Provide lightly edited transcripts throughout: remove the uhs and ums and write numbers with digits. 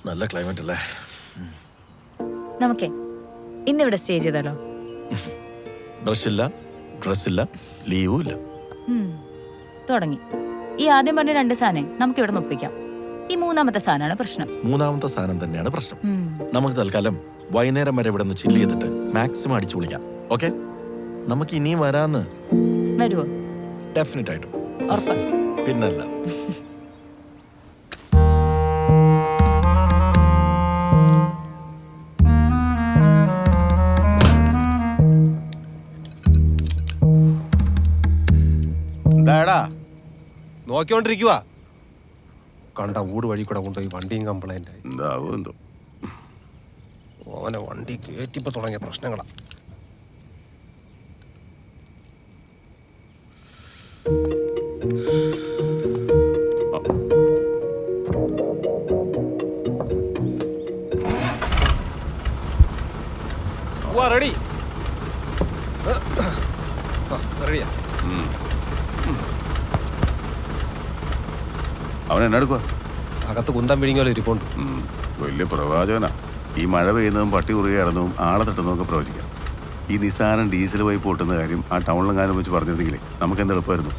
നല്ല ക്ലൈമറ്റ് അല്ലേ? നമുക്കേ ഇന്നിവിടെ സ്റ്റേ ചെയ്താലോ? ബ്രഷ് ഇല്ല, ഡ്രസ് ഇല്ല, ലീവും ഇല്ല. തുടങ്ങി. ഈ ആദ്യം പറഞ്ഞ 2 സാധനം നമുക്ക് ഇവിടെ ഒപ്പിക്കാം. ഈ 3ാമത്തെ സാധനമാണ് പ്രശ്നം. 3ാമത്തെ സാധനം തന്നെയാണ് പ്രശ്നം. നമുക്ക് തൽക്കാലം വൈകുന്നേരം വരെ ഇവിടെ നിന്ന് ചില്ല് ചെയ്തിട്ട് മാക്സിമം അടിച്ചു വിളിക്കാം. ഓക്കെ? നമുക്ക് ഇനിയും വരാന്ന്. വരുവോ? ഡെഫിനറ്റ് ആയിട്ടും. ഉറപ്പ്? പിന്നല്ല. നോക്കിക്കൊണ്ടിരിക്കുക. കണ്ട ഊട് വഴി കൂടെ കൊണ്ടുപോയി വണ്ടിയും കംപ്ലൈന്റ് ആയി. എന്താവോ ഓനെ വണ്ടി കയറ്റിപ്പോ തുടങ്ങിയ പ്രശ്നങ്ങളാ. റെഡി റെഡിയാ. അവൻ എന്നെടുക്കുക. അകത്ത് കുന്തം വിഴിഞ്ഞോലെ ഇരിക്കൊണ്ട്. വലിയ പ്രവാചകനാ. ഈ മഴ പെയ്യുന്നതും പട്ടി കുറുകയാടുന്നതും ആളെ തട്ടുന്നതൊക്കെ പ്രവചിക്കാം. ഈ നിസാനം ഡീസൽ പൈപ്പ് പൊട്ടുന്ന കാര്യം ആ ടൗണിലെങ്ങാനും വെച്ച് പറഞ്ഞിരുന്നെങ്കിലേ നമുക്ക് എന്ത് എളുപ്പമായിരുന്നു.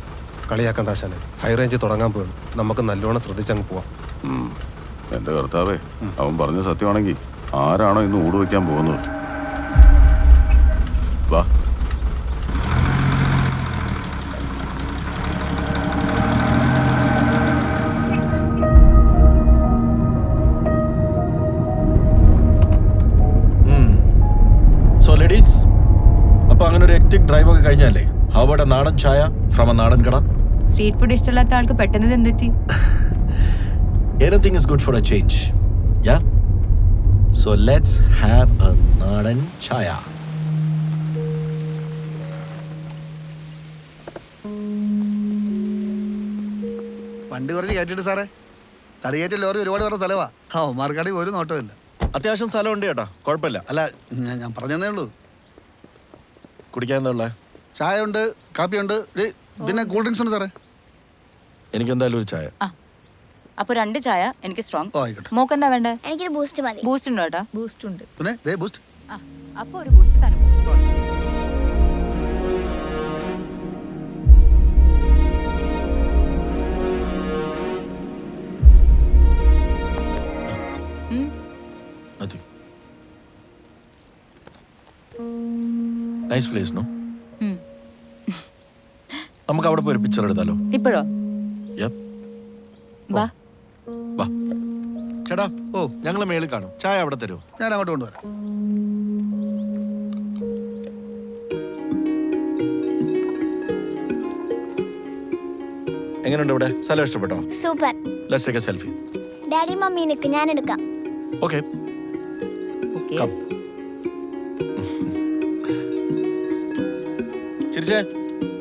കളിയാക്കണ്ട ആശാനെ. ഹൈ റേഞ്ച് തുടങ്ങാൻ പോയി. നമുക്ക് നല്ലോണം ശ്രദ്ധിച്ചങ്ങ് പോവാം. എൻ്റെ കർത്താവേ, അവൻ പറഞ്ഞ സത്യമാണെങ്കിൽ ആരാണോ ഇന്ന് ഊട് വയ്ക്കാൻ പോകുന്നത്? വാ. ലേഡീസ്, അപ്പൊ അങ്ങനെ ഒരു ഹെക്ടിക് ഡ്രൈവ് ഒക്കെ കഴിഞ്ഞാലേ അവിടെ നാടൻ ചായ ഫ്രം എ നാടൻ കട. സ്ട്രീറ്റ് ഫുഡ് ഇഷ്ടമില്ലാത്ത ആൾക്ക് പെട്ടെന്ന് എന്തെറ്റി? Anything is good for a change. Yeah? So let's have a നാടൻ ചായ. വണ്ടി കുറച്ച് കയറ്റിട്ട് സാറേ. തടിയേറ്റ ലോറി ഒരുപാട് പേരുടെ സ്ഥലവാ. അവന്മാർക്കാണെങ്കിൽ ഒരു നോട്ടമില്ല. അത്യാവശ്യം സ്ഥലമുണ്ട് ചേട്ടാ, കുഴപ്പമില്ല. അല്ല, ഞാൻ പറഞ്ഞതേ ഉള്ളൂ. കുടിക്കാൻ എന്താ ഉള്ളത്? ചായ ഉണ്ട്, കാപ്പിയുണ്ട്, പിന്നെ കൂൾ ഡ്രിങ്ക്സ് ഉണ്ട് സാറേ. എനിക്ക് എന്തായാലും ഒരു ചായ. അപ്പൊ 2 ചായ, എനിക്ക് സ്ട്രോങ്. ആയിക്കോട്ടെ. മോക്ക് എന്താ വേണ്ടേ? എനിക്കൊരു ബൂസ്റ്റ് മതി. ബൂസ്റ്റ് ഉണ്ടോ ചേട്ടാ? ബൂസ്റ്റ് ഉണ്ട്. പിന്നെ ബൂസ്റ്റ്. അപ്പൊ ഒരു ബൂസ്റ്റ് തന്നെ. Nice place, no? നമുക്ക് അവിടെ പോയി ഒരു പിക്ചർ എടുത്താലോ? ഇപ്പോഴോ? വാ. ചേട്ടാ, ഞങ്ങൾ മേളിൽ കാണും. ചായ അവിടെ തരുമോ? ഞാൻ അങ്ങോട്ട് കൊണ്ടുവരാം. എങ്ങനെയുണ്ട് ഇവിടെ? സ്ഥലം ഇഷ്ടപ്പെട്ടോ? Super. Let's take a selfie. Daddy mummy Nick, ഞാൻ എടുക്കാം. ഓക്കേ. ഓക്കേ. ചിരിച്ചേ,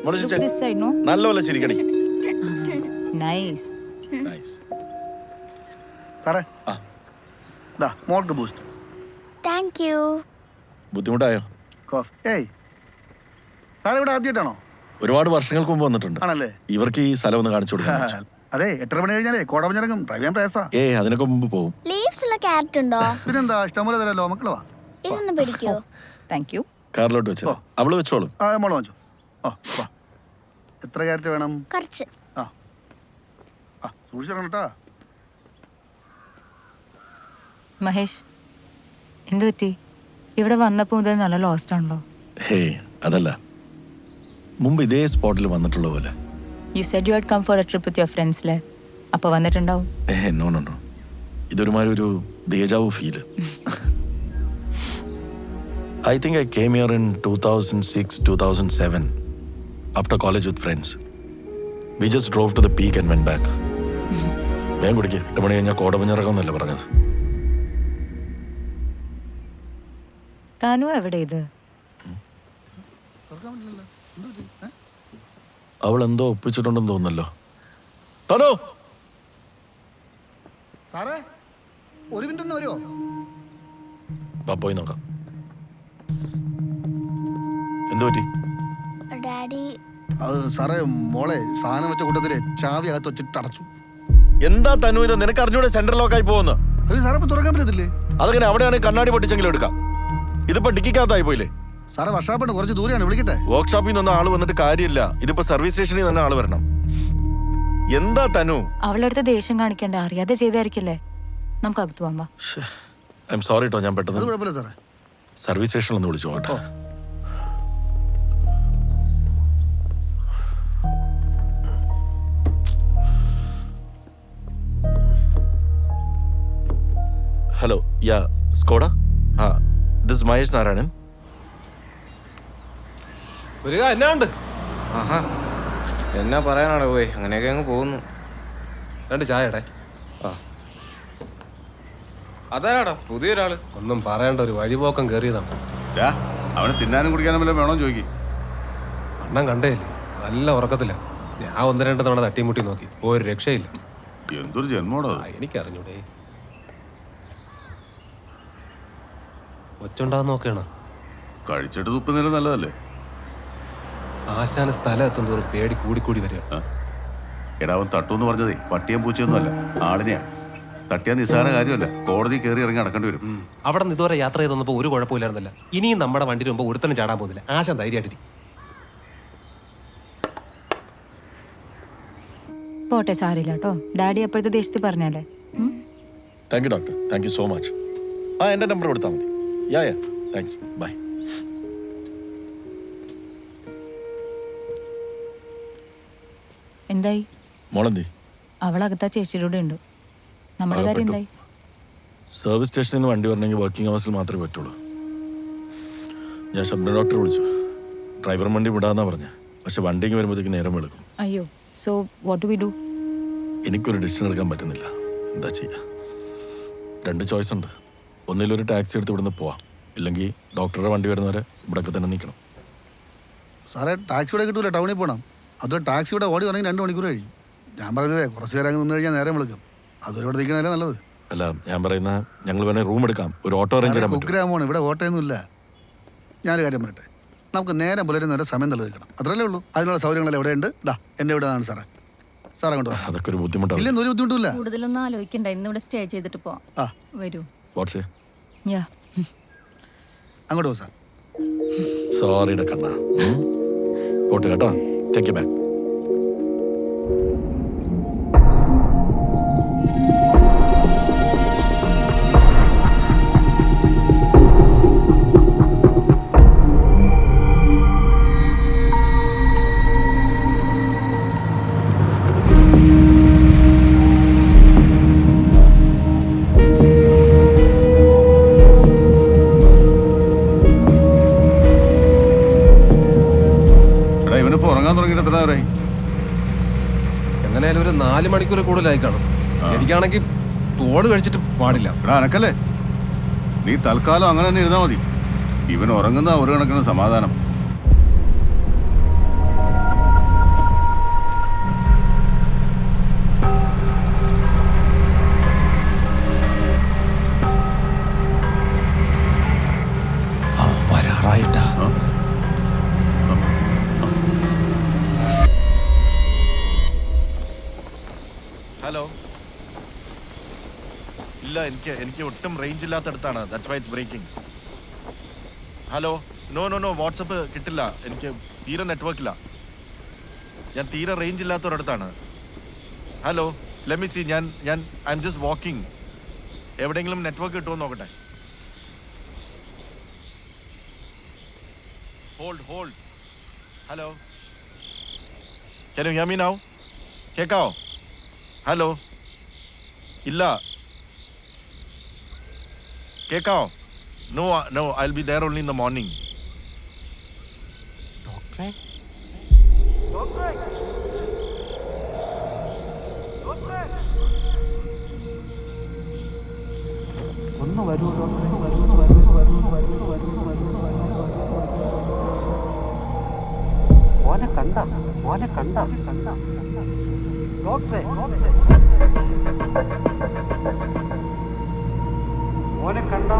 മോളെ ചിരിച്ചേ. This side, no? നല്ലപോലെ ചിരിക്കടി. നൈസ്. നൈസ്. സാറേ, ദാ മോൾക്ക് ബൂസ്റ്റ്. Thank you. ബുദ്ധിമുട്ടായോ? കോഫി. സാറേ ഇവിടെ ആദ്യമായിട്ടാണോ? ഒരുപാട് വർഷങ്ങൾക്ക് മുമ്പ് വന്നിട്ടുണ്ട്. ആണല്ലേ? ഇവർക്ക് ഈ സ്ഥലം ഒന്ന് കാണിച്ചു കൊടുക്കാം. അതെ, 8:30 മണി കഴിഞ്ഞാലേ കോടമഞ്ഞിറങ്ങും. ഡ്രൈവ് ചെയ്യാൻ പ്രയാസാ. അതിനൊക്കെ മുമ്പ് പോകും. ലീവ്സ് ഉള്ള ക്യാരറ്റ് ഉണ്ടോ? പിന്നെന്താ, ഇഷ്ടംപോലെ തരല്ലോ മക്കളവാ. ഇതൊന്ന് പിടിക്കോ? Thank you. കാറിലോട്ട് വെച്ചോ. അവള് വെച്ചോളും. മോള് വാങ്ങിച്ചോ. വാ. എത്ര ക്യാരറ്റ് വേണം? കുറച്ച്. സൂക്ഷിച്ചിടണം കേട്ടാ. മഹേഷ്, എന്ത് പറ്റി? ഇവിടെ വന്നപ്പോ മുതൽ നല്ല ലോസ്റ്റ് ആണല്ലോ. അതല്ല, മുമ്പ് ഇതേ സ്പോട്ടിൽ വന്നിട്ടുള്ള പോലെ. You said you had come for a trip with your ഫ്രണ്ട്സിലെ. അപ്പൊ വന്നിട്ടുണ്ടാവും. നോ. ഇതൊരുമാതിരി ഒരു deja vu feel. I think I came here in 2006, 2007 after college with friends. We just drove to the peak and went back. വേഗം കുടിക്ക്. 8 മണി കഴിഞ്ഞാൽ കോടമഞ്ഞിറങ്ങുന്നല്ലേ പറഞ്ഞത്. താനു എവിടെ? ഇത് അവൾ എന്തോ ഒപ്പിച്ചിട്ടുണ്ടെന്ന് തോന്നുന്നല്ലോ. താനോ സാറേ, ഒരു മിനിറ്റ് ഒന്ന് വരുമോ? പോയി നോക്കാം. എന്തു പറ്റി? ഡാഡി, അത് സാറേ, മോളെ സാധനം വെച്ച കൂട്ടത്തില് ചാവി അകത്ത് വെച്ചിട്ട് അടച്ചു. എന്താ തനു ഇത്? നിനക്ക് അറിഞ്ഞൂടെ സെൻട്രൽ ലോക്കായി പോകുന്നു? അത് സാറേ ഇപ്പൊ തുറക്കാൻ പറ്റത്തില്ലേ? അതങ്ങനെ അവിടെയാണെങ്കിൽ കണ്ണാടി പൊട്ടിച്ചെങ്കിലും എടുക്കാം. ഇതിപ്പോ ഡിക്കിക്കകത്തായി പോയില്ലേ? സാറേ വർഷാപ്പുണ്ട്, കുറച്ച് ദൂരെയാണ്, വിളിക്കട്ടെ? വർക്ക്ഷോപ്പിൽ നിന്ന് ആള് വന്നിട്ട് കാര്യമില്ല. ഇതിപ്പോ സർവീസ് സ്റ്റേഷനിൽ തന്നെ ആള് വരണം. എന്താ തനു? അവളടുത്ത് ദേഷ്യം കാണിക്കണ്ട, അറിയാതെ ചെയ്തായിരിക്കില്ലേ. നമുക്ക് അകത്ത് പോവാം വാ. ഐ എം സോറി കേട്ടോ, ഞാൻ അത് പെട്ടെന്ന് കുഴപ്പമില്ല സാറേ. സർവീസ് സ്റ്റേഷനിൽ ഒന്ന് വിളിച്ചു നോക്കട്ടെ. Hello, yeah Skoda. This Mahesh Narayanan. ഒരു എന്നാ ഉണ്ട്? ആഹാ, എന്നാ പറയാനാടാ പോയി, അങ്ങനെയൊക്കെ അങ്ങ് പോകുന്നു. 2 ചായടെ. ആ, അതാരാടാ പുതിയൊരാള്? ഒന്നും പറയണ്ട, ഒരു വഴിപോക്കം കയറിയതാണ്. അവന് തിന്നാനും കുടിക്കാനും വല്ലതും വേണോ ചോദിക്കി. അണ്ണൻ കണ്ടേയില്ലേ, നല്ല ഉറക്കത്തില്ല. ഞാൻ 1-2 തവണ തട്ടിമുട്ടി നോക്കി, ഒരു രക്ഷയില്ല. എന്തൊരു ജന്മോടോ അത്. എനിക്കറിഞ്ഞൂടെ. ഒച്ചുണ്ടാന്ന് നോക്കണം. കഴിച്ചിട്ട് തുപ്പുന്നതിലും നല്ലതല്ലേ. ആശാന സ്ഥലം എത്തുന്നതോറും പേടി കൂടിക്കൂടി വരിക. എടാ, അവൻ തട്ടൂന്ന് പറഞ്ഞതേ പട്ടിയും പൂച്ചയൊന്നും അല്ല, ആടിനെയാ. തട്ടിയാ നിസ്സാര കാര്യമല്ല, കോടതി കയറി ഇറങ്ങി അടക്കേണ്ടി വരും. അവിടെ നിന്ന് ഇതുവരെ യാത്ര ചെയ്തപ്പോൾ ഒരു കുഴപ്പമില്ലായിരുന്നല്ല. ഇനിയും നമ്മുടെ വണ്ടിന് മുമ്പ് ഒരുത്തനും ചാടാൻ പോകുന്നില്ല. ആശാൻ ധൈര്യമായിട്ടിരി. പോട്ടെ, സാരില്ല കേട്ടോ. ഡാഡി അപ്പോഴത്തെ ദേഷ്യത്തിൽ പറഞ്ഞല്ലേ. Thank you doctor, thank you so much. എൻ്റെ നമ്പർ കൊടുത്താൽ മതി. Yeah thanks, bye. എന്തായി? മോളെന്തി? അവളകത്താ ചേച്ചിയുടെ ഉണ്ട്. നമ്മുടെ കാര്യം എന്തായി? സർവീസ് സ്റ്റേഷനിൽ നിന്ന് വണ്ടി വരണമെങ്കിൽ വർക്കിംഗ് അവേഴ്സിൽ മാത്രമേ പറ്റുള്ളൂ. ഞാൻ ശബ്ദ ഡോക്ടറെ വിളിച്ചു. ഡ്രൈവർ വണ്ടി വിടാന്നാ പറഞ്ഞ, പക്ഷെ വണ്ടിക്ക് വരുമ്പോഴത്തേക്ക് നേരം വെളുക്കും. അയ്യോ, so what do we do? എനിക്കൊരു ഡിസിഷൻ എടുക്കാൻ പറ്റുന്നില്ല. എന്താ ചെയ്യുക? 2 ചോയ്സ് ഉണ്ട്. ഒന്നിലൊരു ടാക്സി എടുത്ത് ഇവിടുന്ന് പോവാം, ഇല്ലെങ്കിൽ ഡോക്ടറുടെ വണ്ടി വരുന്നവരെ ഇവിടെയൊക്കെ തന്നെ നിൽക്കണം. സാറേ ടാക്സി ഇവിടെ കിട്ടൂല, ടൗണിൽ പോകണം. അത് ടാക്സി ഇവിടെ ഓടി വരണമെങ്കിൽ 2 മണിക്കൂർ കഴിയും. ഞാൻ പറഞ്ഞതേ കുറച്ച് നേരം നിന്ന് കഴിഞ്ഞാൽ നേരം വിളിക്കും. അതൊരു ഇവിടെ നിൽക്കണല്ലേ നല്ലത്. അല്ല, ഞാൻ പറയുന്ന ഞങ്ങൾ വേണേൽ റൂം എടുക്കാം, ഒരു ഓട്ടോ അറേഞ്ച് ചെയ്യാൻ പറ്റും. കുഗ്രാമമാണ്, ഇവിടെ ഓട്ടയൊന്നും ഇല്ല. ഞാനൊരു കാര്യം പറയട്ടെ, നമുക്ക് നേരം പുലരുന്നവരെ സമയം തള്ളി നിൽക്കണം, അത്രയല്ലേ ഉള്ളൂ. അതിനുള്ള സൗകര്യങ്ങളെല്ലാം ഇവിടെ ഉണ്ട്. എൻ്റെ ഇവിടെ ആണ് സാറേ. സാർ അങ്ങോട്ട് വാ. അതൊക്കെ ഒരു ബുദ്ധിമുട്ടാണ്. ഇല്ലെന്ന് ഒരു ബുദ്ധിമുട്ടില്ല. കൂടുതലൊന്നും ആലോചിക്കണ്ട, ഇന്നിവിടെ സ്റ്റേ ചെയ്തിട്ട് പോവാം. ആ വരൂ. വാട്ട്സ് യാ, അങ്ങോട്ട് പോകും സാർ. സോറിയുടെ കണ്ണ. പോട്ടെ കേട്ടോ, ടേക്ക് ബാക്ക്. എങ്ങനെയായാലും ഒരു 4 മണിക്കൂർ കൂടുതലായി കാണും. എനിക്കാണെങ്കിൽ തോട് കഴിച്ചിട്ട് പാടില്ല. എടാ അനക്കല്ലേ, നീ തൽക്കാലം അങ്ങനെ തന്നെ ഇരുന്നാൽ മതി. ഇവൻ ഉറങ്ങുന്ന ഒരു കണക്കിന് സമാധാനം. വരാറായിട്ടാ. ഹലോ. ഇല്ല, എനിക്ക് ഒട്ടും റേഞ്ച് ഇല്ലാത്തടത്താണ്. That's why it's breaking. Hello. No WhatsApp കിട്ടില്ല. എനിക്ക് തീരെ നെറ്റ്വർക്ക് ഇല്ല. ഞാൻ തീരെ റേഞ്ച് ഇല്ലാത്ത ഒരിടത്താണ്. Hello, let me see. ഞാൻ ഐ എം ജസ്റ്റ് വാക്കിംഗ്. എവിടെയെങ്കിലും നെറ്റ്വർക്ക് കിട്ടുമോ നോക്കട്ടെ. Hold. Hello, can you hear me now? കേൾക്കാവോ? ഹലോ. ഇല്ല, കേൾക്കാവോ? No I will be there only in the morning. ഒന്ന് വരൂ. മോനെ കണ്ട ഡോക്ടറെ, മോനെ കണ്ട.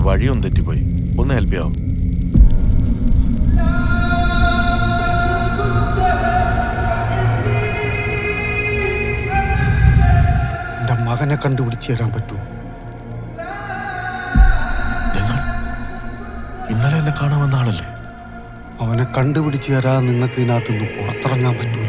എനിക്ക് വഴിയൊന്നും തെറ്റിപ്പോയി. ഒന്ന് ഹെൽപ്പ് ചെയ്യാമോ? എൻ്റെ മകനെ കണ്ടുപിടിച്ച് തരാൻ പറ്റുമോ? നിങ്ങൾ ഇന്നലെ എന്നെ കാണാൻ വന്ന ആളല്ലേ? അവനെ കണ്ടുപിടിച്ച് തരാൻ നിങ്ങൾക്ക് ഇതിനകത്തുനിന്ന് പുറത്തിറങ്ങാൻ പറ്റൂല.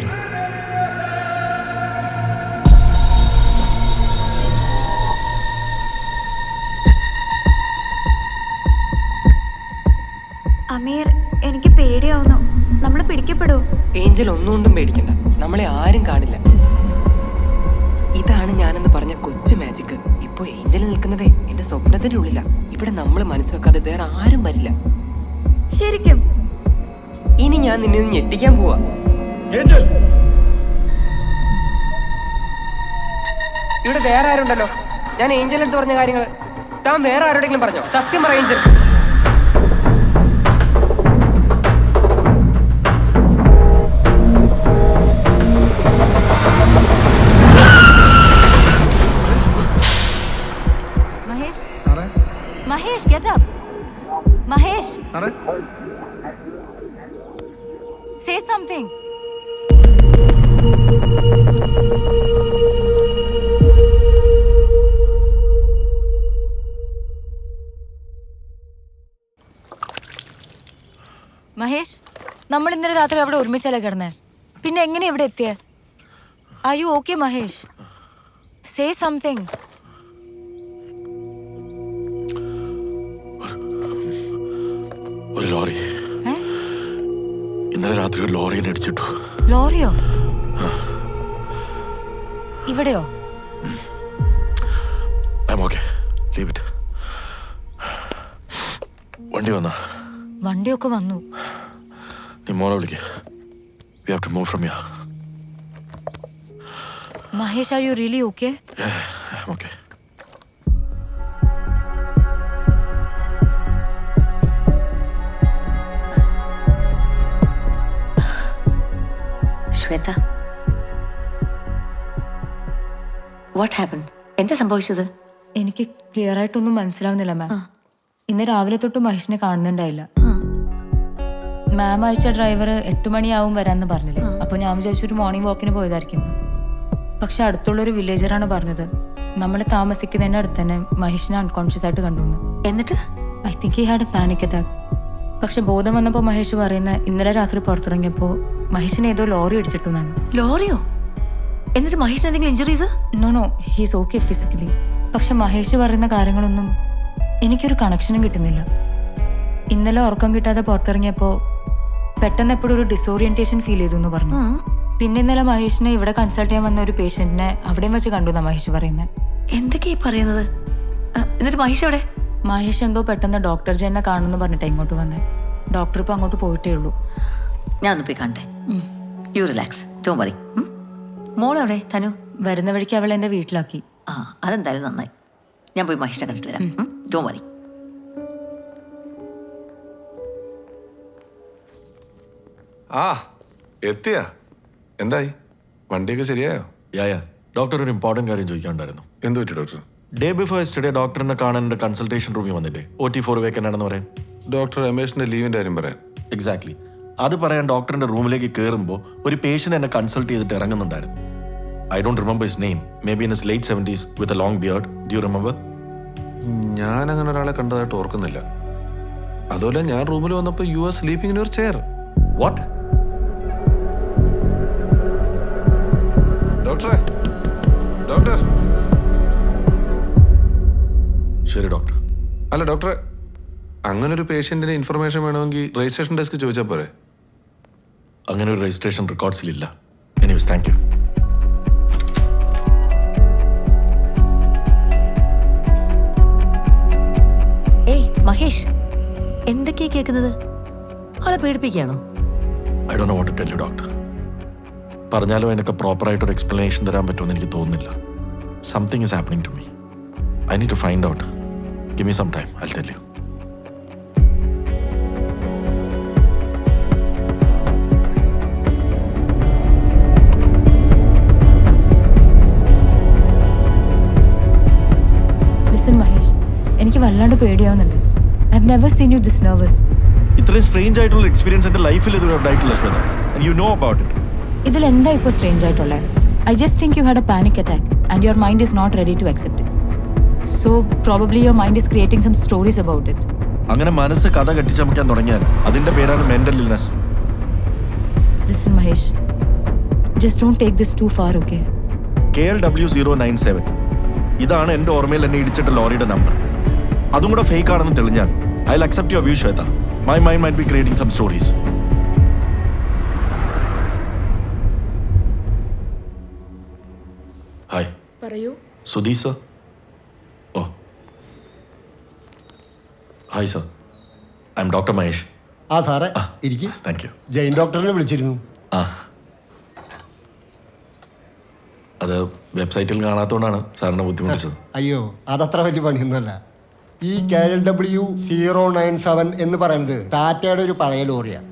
അമീർ, എനിക്ക് പേടിയാവുന്നു. നമ്മൾ പിടിക്കപ്പെടൂ? ഏഞ്ചൽ ഒന്നുകൊണ്ടും പേടിക്കണ്ട, നമ്മളെ ആരും കാണില്ല. ഇതാണ് ഞാനെന്ന് പറഞ്ഞ കൊച്ചു മാജിക്. ഇപ്പൊ ഏഞ്ചൽ നിൽക്കുന്നതേ എന്റെ സ്വപ്നത്തിന്റെ ഉള്ളിലാ. ഇവിടെ നമ്മൾ മനസ്സ് വെക്കാതെ വേറെ ആരും വരില്ല. ശരിക്കും? ഇനി ഞാൻ നിന്നെ ഞെട്ടിക്കാൻ പോവാ. ഏഞ്ചൽ, ഇവിടെ വേറെ ആരുണ്ടല്ലോ. ഞാൻ ഏഞ്ചൽ എടുത്ത് പറഞ്ഞ കാര്യങ്ങള് താൻ വേറെ ആരോടെങ്കിലും പറഞ്ഞോ? സത്യം പറ Angel. Mahesh, get up. Mahesh, സാറേ, say something. മഹേഷ്, നമ്മൾ ഇന്നലെ രാത്രി അവിടെ ഒരുമിച്ചല്ലേ കിടന്നേ? പിന്നെ എങ്ങനെ ഇവിടെ എത്തിയേ? Are you okay, Mahesh? Say something. ഒരു ലോറി ഇന്നലെ രാത്രി ഒരു ലോറിയെ അടിച്ചിട്ടു. ലോറിയോ? ഇവിടെയോ? I'm okay. Leave it. വണ്ടി വന്നാ? വണ്ടിയൊക്കെ വന്നു. നീ മോനെ വിളിക്ക. We have to move from here. Mahesh, are you really okay? Yeah, I'm okay. Shweta, what happen? എന്താ സംഭവിച്ചത്? എനിക്ക് ക്ലിയർ ആയിട്ടൊന്നും മനസ്സിലാവുന്നില്ല മാം. ഇന്ന് രാവിലെ തൊട്ട് മഹേഷിനെ കാണുന്നുണ്ടായില്ല. മാം അയച്ച ഡ്രൈവർ 8 മണിയാവും വരാന്ന് പറഞ്ഞില്ലേ? അപ്പൊ ഞാൻ വിചാരിച്ചു ഒരു മോർണിംഗ് വാക്കിന് പോയതായിരിക്കും. പക്ഷെ അടുത്തുള്ളൊരു വില്ലേജറാണ് പറഞ്ഞത് നമ്മൾ താമസിക്കുന്നതിന്റെ അടുത്ത് തന്നെ മഹേഷിനെ അൺകോൺഷ്യസ് ആയിട്ട് കണ്ടു. എന്നിട്ട് I think he had a panic attack. പക്ഷെ ബോധം വന്നപ്പോൾ മഹേഷ് പറയുന്ന ഇന്നലെ രാത്രി പുറത്തിറങ്ങിയപ്പോ മഹേഷിനെ ഏതോ ലോറി അടിച്ചിട്ടു എന്നാണ്. ലോറിയോ? എന്നിട്ട് മഹേഷിന് എന്തെങ്കിലും injuries? No, he's okay physically. പക്ഷെ മഹേഷ് പറയുന്ന കാര്യങ്ങളൊന്നും എനിക്കൊരു കണക്ഷനും കിട്ടുന്നില്ല. ഇന്നലെ ഉറക്കം കിട്ടാതെ പുറത്തിറങ്ങിയപ്പോ പെട്ടെന്ന് എപ്പോഴും ഒരു ഡിസോറിയന്റേഷൻ ഫീൽ ചെയ്തു എന്ന് പറഞ്ഞു. പിന്നെ ഇന്നലെ മഹേഷിനെ ഇവിടെ കൺസൾട്ട് ചെയ്യാൻ വന്ന ഒരു പേഷ്യന്റിനെ അവിടെയും വെച്ച് കണ്ടു എന്നാ മഹേഷ് പറയുന്നത്. എന്തൊക്കെയാ പറയുന്നത്? എന്നിട്ട് മഹേഷ് എവിടെ? മഹേഷ് എന്തോ പെട്ടെന്ന് ഡോക്ടർ ജെന്നെ കാണുമെന്ന് പറഞ്ഞിട്ട് ഇങ്ങോട്ട് വന്നേ. ഡോക്ടർ ഇപ്പൊ അങ്ങോട്ട് പോയിട്ടേ ഉള്ളൂ. ഞാൻ ഒന്ന് പോയി കാണട്ടെ. You relax, don't worry. മോളെവിടെ തനു? വരുന്ന വഴിക്ക് അവളെ എന്റെ വീട്ടിലാക്കി. ആ, അതെന്തായാലും നന്നായി. ഞാൻ പോയി മഹേഷിനെ കണ്ടിട്ട് വരാം. Don't worry. ആ, എത്തിയാ? എന്തായി? വണ്ടിയൊക്കെ ശരിയായോ? യാ ഡോക്ടർ, ഒരു ഇമ്പോർട്ടന്റ് കാര്യം ചോദിക്കാനുണ്ടായിരുന്നു. എന്ത് പറ്റി ഡോക്ടർ? ഡേ ബിഫോർ യെസ്റ്റർഡേ ഡോക്ടറിനെ കാണാൻ എൻ്റെ കൺസൾട്ടേഷൻ റൂമിൽ വന്നില്ലേ? OT4 വേക്കൻ്റ് ആണെന്ന് പറയാൻ. ഡോക്ടർ രമേഷിന്റെ ലീവിന്റെ കാര്യം പറയാൻ. എക്സാക്ട്ലി. അത് പറയാൻ ഡോക്ടറിന്റെ റൂമിലേക്ക് കയറുമ്പോൾ ഒരു പേഷ്യന്റ് എന്നെ കൺസൾട്ട് ചെയ്തിട്ട് ഇറങ്ങുന്നുണ്ടായിരുന്നു. I don't remember his name. May be in his late 70s with a long beard. Do you remember? ഞാൻ അങ്ങനെ ഒരാളെ കണ്ടതായിട്ട് ഓർക്കുന്നില്ല. അതുപോലെ ഞാൻ റൂമിൽ വന്നപ്പോൾ you are sleeping in your chair. What? ഡോക്ടറെ, ഡോക്ടർ. ശരി ഡോക്ടർ. അല്ല ഡോക്ടറെ, അങ്ങനെ ഒരു പേഷ്യന്റിന് ഇൻഫർമേഷൻ വേണമെങ്കിൽ രജിസ്ട്രേഷൻ ഡെസ്ക് ചോദിച്ചാൽ പോരെ? അങ്ങനെ ഒരു രജിസ്ട്രേഷൻ റെക്കോർഡ്സിലില്ല. Anyways, thank you. ഏയ് മഹേഷ്, എന്തൊക്കെയാ കേൾക്കുന്നത്? ആളെ പേടിപ്പിക്കുകയാണോ? I don't no what to tell you doctor. പറഞ്ഞാലും അതിനൊക്കെ പ്രോപ്പറായിട്ടൊരു എക്സ്പ്ലനേഷൻ തരാൻ പറ്റുമെന്ന് എനിക്ക് തോന്നുന്നില്ല. Something is happening to me. I need to find out. Give me some time, I will tell you. Listen Mahesh, എനിക്ക് വല്ലാണ്ട് പേടിയാവുന്നുണ്ട്. I have never seen you this nervous. ഇത്രയും സ്ട്രേഞ്ച് ആയിട്ടുള്ള എക്സ്പീരിയൻസ് എൻ്റെ ലൈഫിൽ ഇതുവരെ ഉണ്ടായിട്ടില്ല Shweta. And you know about it. ഇതിൽ എന്താ ഇപ്പോൾ സ്ട്രേഞ്ച് ആയിട്ടുള്ളത്? I just think you had a panic attack and your mind is not ready to accept it. So probably your mind is creating some stories about it. അങ്ങനെ മനസ്സ് കഥ കെട്ടിച്ചമയ്ക്കാൻ തുടങ്ങിയാൽ അതിന്റെ പേരാണ് mental illness. Listen Mahesh, just don't take this too far, okay? KLW097 ഇതാണ് എൻ്റെ ഓർമ്മയിൽ എന്നെ ഇടിച്ചിട്ട ലോറിയുടെ നമ്പർ. അതും കൂടെ ഫേക്ക് ആണെന്ന് തെളിഞ്ഞാൽ I will accept your view Shweta. My mind might be creating some stories. Hi. പറയൂ. Sudhi sir. Oh hi sir, I am doctor Mahesh. ആ സാറേ ഇരിക്കും. Thank you. ജെയിൻ ഡോക്ടറിനെ വിളിച്ചിരുന്നു. ആ, അത് വെബ്സൈറ്റിൽ കാണാത്തതുകൊണ്ടാണ് സാറിനെ ബുദ്ധിമുട്ടിച്ചത്. അയ്യോ അതത്ര വലിയ പണിയൊന്നുമല്ല. ഈ KLW097 എന്ന് പറയുന്നത് ടാറ്റയുടെ ഒരു പഴയ ലോറിയാണ്.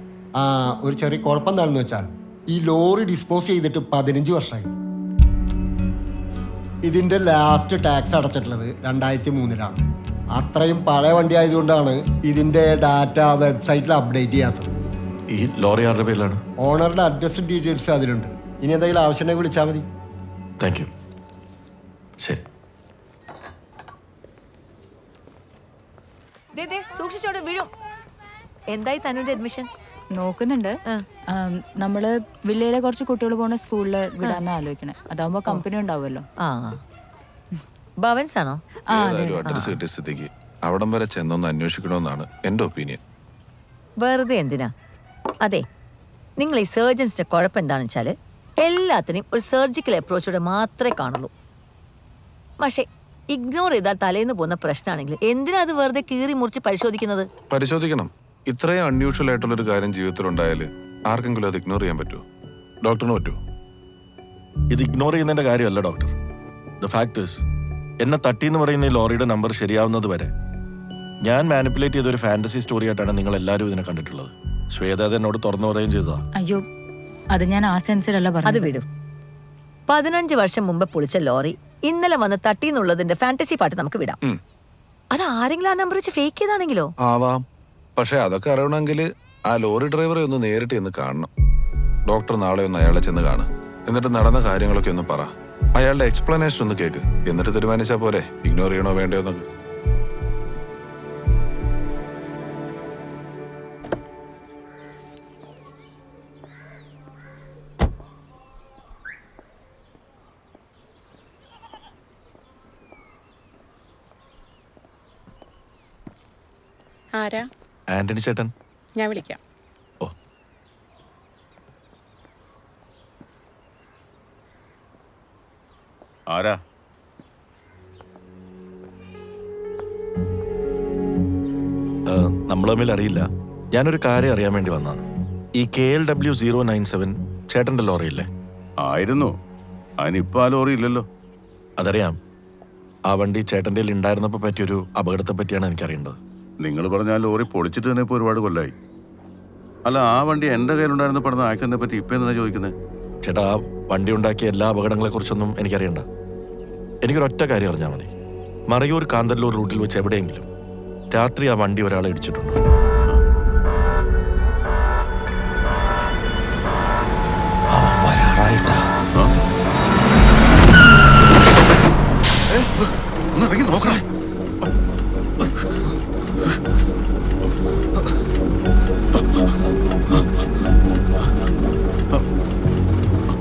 ഒരു ചെറിയ കുഴപ്പം എന്താണെന്ന് വെച്ചാൽ ഈ ലോറി ഡിസ്പോസ് ചെയ്തിട്ട് 15 വർഷമായി. ഇതിൻ്റെ ലാസ്റ്റ് ടാക്സ് അടച്ചിട്ടുള്ളത് 2003-ലാണ്. അത്രയും പഴയ വണ്ടി ആയതുകൊണ്ടാണ് ഇതിൻ്റെ ഡാറ്റ വെബ്സൈറ്റിൽ അപ്ഡേറ്റ് ചെയ്യാത്തത്. ഈ ലോറി ആരുടെ പേരിലാണ്? ഓണറുടെ അഡ്രസ്സും ഡീറ്റെയിൽസ് അതിലുണ്ട്. ഇനി എന്തെങ്കിലും ആവശ്യമുണ്ടെങ്കിൽ വിളിച്ചാൽ മതി. Thank you. ശരി. സൂക്ഷിച്ചോടെ വീഴും. എന്തായി തന്നുവിന്റെ അഡ്മിഷൻ? നോക്കുന്നുണ്ട്. നമ്മള് വില്ലയിലെ കുറച്ച് കുട്ടികൾ പോണ സ്കൂളിൽ വിടാന്നാ ആലോചിക്കണേ. അതാവുമ്പോ കമ്പനി ഉണ്ടാവുമല്ലോ. ഭവൻസ് ആണോ? അഡ്രസ് കിട്ടിയ സ്ഥിതിക്ക് അവിടം വരെ ചെന്നൊന്ന് അന്വേഷിക്കണമെന്നാണ് എൻ്റെ ഒപ്പീനിയൻ. വെറുതെ എന്തിനാ? അതെ, നിങ്ങൾ ഈ സർജൻസിന്റെ കുഴപ്പം എന്താണെന്ന് വെച്ചാൽ എല്ലാത്തിനും ഒരു സർജിക്കൽ അപ്രോച്ചോടെ മാത്രമേ കാണുള്ളൂ. പക്ഷേ ഇഗ്നോർ ചെയ്താൽ തലേന്ന് പോകുന്ന പ്രശ്നമാണെങ്കിൽ എന്തിനാ അത് വെറുതെ കീറി മുറിച്ച് പരിശോധിക്കുന്നത്? പരിശോധിക്കണം. ഇത്രയും അൺയൂഷ്വൽ ആയിട്ടുള്ളൊരു കാര്യം ജീവിതത്തിലുണ്ടായാൽ ആർക്കെങ്കിലും അത് ഇഗ്നോർ ചെയ്യാൻ പറ്റുമോ? ഡോക്ടറിന് പറ്റുമോ? ഇത് ഇഗ്നോർ ചെയ്യുന്നതിന്റെ കാര്യമല്ല ഡോക്ടർ. ദ ഫാക്ട് ഈസ്, എന്നെ തട്ടിയെന്ന് പറയുന്ന ഈ ലോറിയുടെ നമ്പർ ശരിയാവുന്നത് വരെ ഞാൻ മാനിപ്പുലേറ്റ് ചെയ്ത ഒരു ഫാന്റസി സ്റ്റോറി ആയിട്ടാണ് നിങ്ങൾ എല്ലാവരും ഇതിനെ കണ്ടിട്ടുള്ളത്. ശ്വേത അത് എന്നോട് തുറന്നു പറയുകയും ചെയ്തതാ. അയ്യോ, അത് ഞാൻ ആ സെൻസിലല്ല പറഞ്ഞത്. അത് വിടും. 15 വർഷം മുമ്പ് പൊളിച്ച ലോറി ഇന്നലെ വന്ന് തട്ടിന്നുള്ളതിന്റെ ഫാന്റസി പാട്ട് നമുക്ക് വിടാം. അത് ആരെങ്കിലും ആ നമ്പർ വെച്ച് ഫേക്ക് ചെയ്താണെങ്കിലോ? ആവാം. പക്ഷെ അതൊക്കെ അറിയണമെങ്കിൽ ആ ലോറി ഡ്രൈവറെ ഒന്ന് നേരിട്ട് ഒന്ന് കാണണം. ഡോക്ടർ നാളെ ഒന്ന് അയാളെ ചെന്ന് കാണും. എന്നിട്ട് നടന്ന കാര്യങ്ങളൊക്കെ ഒന്ന് പറ. അയാളുടെ എക്സ്പ്ലനേഷൻ ഒന്ന് കേക്ക്. എന്നിട്ട് തീരുമാനിച്ചാൽ പോരെ ഇഗ്നോർ ചെയ്യണോ വേണ്ടയോ എന്നൊക്കെ. ആരാ? ആന്റണി ചേട്ടൻ. ഞാൻ വിളിക്കാം. ഓ, ആരാ? നമ്മൾ തമ്മിൽ അറിയില്ല. ഞാനൊരു കാര്യം അറിയാൻ വേണ്ടി വന്നതാണ്. ഈ KLW097 ചേട്ടൻ്റെ ലോറിയില്ലേ? ആയിരുന്നു. അതിനിപ്പോൾ ആ ലോറി ഇല്ലല്ലോ. അതറിയാം. ആ വണ്ടി ചേട്ടൻ്റെ ഉണ്ടായിരുന്നപ്പോൾ പറ്റിയൊരു അപകടത്തെ പറ്റിയാണ് എനിക്കറിയേണ്ടത്. നിങ്ങൾ പറഞ്ഞ ആ ലോറി പൊളിച്ചിട്ട് തന്നെ ഇപ്പോൾ ഒരുപാട് കൊല്ലമായി. അല്ല, ആ വണ്ടി എൻ്റെ കയ്യിലുണ്ടായിരുന്ന പെടുന്ന ആക്സിഡന്റിനെ പറ്റി ഇപ്പം എന്തിനാ ചോദിക്കുന്നത്? ചേട്ടാ, ആ വണ്ടി ഉണ്ടാക്കിയ എല്ലാ അപകടങ്ങളെക്കുറിച്ചൊന്നും എനിക്കറിയണ്ട. എനിക്കൊരൊറ്റ കാര്യം അറിഞ്ഞാൽ മതി. മറയൂർ കാന്തല്ലൂർ റൂട്ടിൽ വെച്ച് എവിടെയെങ്കിലും രാത്രി ആ വണ്ടി ഒരാളെ ഇടിച്ചിട്ടുണ്ടോ? ഇറങ്ങി നോക്കണേ.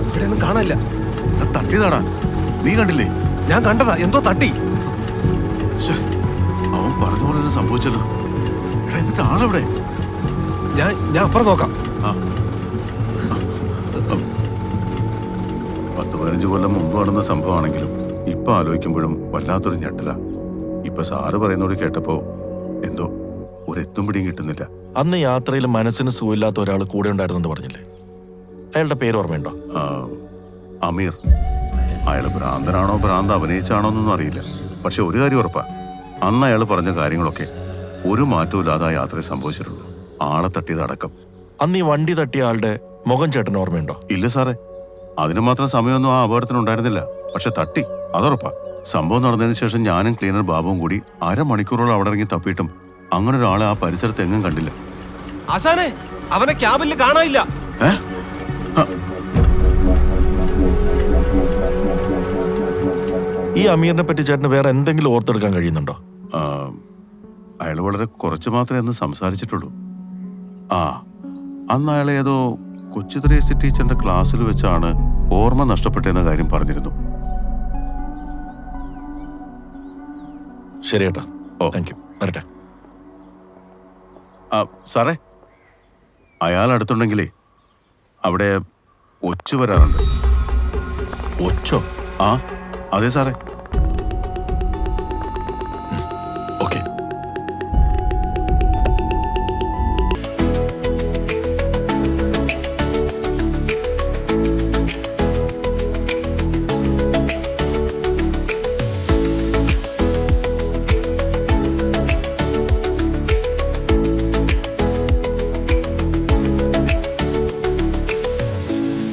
ഇവിടെയൊന്നും കാണാനില്ല. തട്ടിയതാടാ. നീ കണ്ടില്ലേ? ഞാൻ കണ്ടതാ. എന്തോ തട്ടി. അവൻ പറഞ്ഞ പോലെ തന്നെ സംഭവിച്ചല്ലോ. എടാ, എന്നിട്ട് ആളെവിടെ? ഞാൻ അപ്പുറം നോക്കാം. 10-15 കൊല്ലം മുമ്പ് നടന്ന സംഭവമാണെങ്കിലും ഇപ്പൊ ആലോചിക്കുമ്പോഴും വല്ലാത്തൊരു ഞെട്ടല. ഇപ്പൊ സാറ് പറയുന്നോട് കേട്ടപ്പോ എന്തോ ഒരെത്തും പിടിയും കിട്ടുന്നില്ല. അന്ന് യാത്രയിൽ മനസ്സിന് സുഖമില്ലാത്ത ഒരാൾ കൂടെ ഉണ്ടായിരുന്നെന്ന് പറഞ്ഞില്ലേ? അയാളുടെ പേര് ഓർമ്മയുണ്ടോ? അമീർ. അയാൾ ഭ്രാന്തനാണോ ഭ്രാന്ത് അഭിനയിച്ചാണോ എന്നൊന്നും അറിയില്ല. പക്ഷെ ഒരു കാര്യം ഉറപ്പാ, അന്ന് അയാൾ പറഞ്ഞ കാര്യങ്ങളൊക്കെ ഒരു മാറ്റവും ഇല്ലാതെ ആ യാത്രയിൽ സംഭവിച്ചിട്ടുള്ളൂ. ആളെ തട്ടിയതടക്കം. അന്ന് ഈ വണ്ടി തട്ടിയ ആളുടെ മുഖം ചേട്ടന് ഓർമ്മയുണ്ടോ? ഇല്ല സാറേ, അതിന് മാത്രം സമയമൊന്നും ആ അപകടത്തിനുണ്ടായിരുന്നില്ല. പക്ഷെ തട്ടി, അതുറപ്പാ. സംഭവം നടന്നതിന് ശേഷം ഞാനും ക്ലീനർ ബാബുവും കൂടി അരമണിക്കൂറോളം അവിടെ ഇറങ്ങി തപ്പിയിട്ടും അങ്ങനെ ഒരാളെ ആ പരിസരത്ത് എങ്ങും കണ്ടില്ല. ആശാനെ, അവനെ ക്യാബിൽ കാണാനില്ല. ഈ അമീറിനെ പറ്റി ചേട്ടന് വേറെ എന്തെങ്കിലും ഓർത്തെടുക്കാൻ കഴിയുന്നുണ്ടോ? അയാൾ വളരെ കുറച്ച് മാത്രമേ അന്ന് സംസാരിച്ചിട്ടുള്ളൂ. അന്ന് അയാൾ ഏതോ കൊച്ചു ത്രേസി ടീച്ചറിന്റെ ക്ലാസ്സിൽ വെച്ചാണ് ഓർമ്മ നഷ്ടപ്പെട്ടെന്ന കാര്യം പറഞ്ഞിരുന്നു. ശരി ഏട്ടാ. Thank you. വരട്ടെ. സാറേ, അയാൾ അടുത്തുണ്ടെങ്കിലേ അവിടെ ഒച്ചു വരാറുണ്ട്. ഒച്ചോ? അതെ സാറേ.